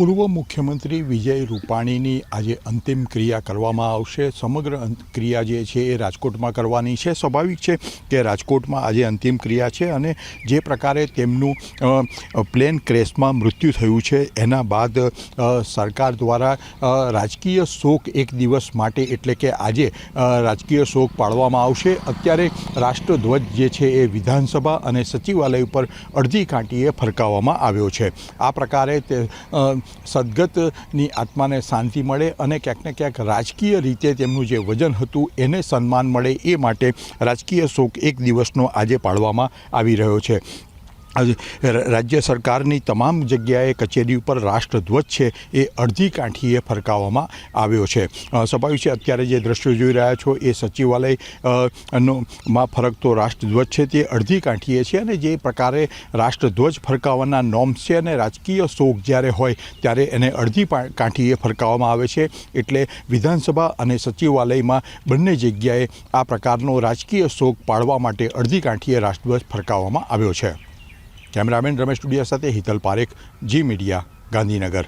પૂર્વ મુખ્યમંત્રી વિજય રૂપાણીની આજે અંતિમ ક્રિયા કરવામાં આવશે। સમગ્ર ક્રિયા જે છે એ રાજકોટમાં કરવાની છે। સ્વાભાવિક છે કે રાજકોટમાં આજે અંતિમ ક્રિયા છે અને જે પ્રકારે તેમનું પ્લેન ક્રેશમાં મૃત્યુ થયું છે એના બાદ સરકાર દ્વારા રાજકીય શોક એક દિવસ માટે એટલે કે આજે રાજકીય શોક પાડવામાં આવશે। અત્યારે રાષ્ટ્રધ્વજ જે છે એ વિધાનસભા અને સચિવાલય ઉપર અડધી કાંટીએ ફરકાવવામાં આવ્યો છે। આ પ્રકારે સદગતની આત્માને શાંતિ મળે અને ક્યાંક ને ક્યાંક રાજકીય રીતે તેમનું જે વજન હતું એને સન્માન મળે એ માટે રાજકીય શોક એક દિવસનો આજે પાડવામાં આવી રહ્યો છે। રાજ્ય સરકારની તમામ જગ્યાએ કચેરી ઉપર રાષ્ટ્રધ્વજ છે એ અડધી કાંઠીએ ફરકાવવામાં આવ્યો છે। સ્વાભાવિક છે અત્યારે જે દ્રશ્યો જોઈ રહ્યા છો એ સચિવાલયમાં ફરકતો રાષ્ટ્રધ્વજ છે તે અડધી કાંઠીએ છે અને જે પ્રકારે રાષ્ટ્રધ્વજ ફરકાવવાના નોર્મ્સ છે અને રાજકીય શોક જ્યારે હોય ત્યારે એને અડધી કાંઠીએ ફરકાવવામાં આવે છે। એટલે વિધાનસભા અને સચિવાલયમાં બંને જગ્યાએ આ પ્રકારનો રાજકીય શોક પાડવા માટે અડધી કાંઠીએ રાષ્ટ્રધ્વજ ફરકાવવામાં આવ્યો છે। કેમેરામેન રમેશ ટુડિયા સાથે હિતલ પારેખ, જી મીડિયા, ગાંધીનગર।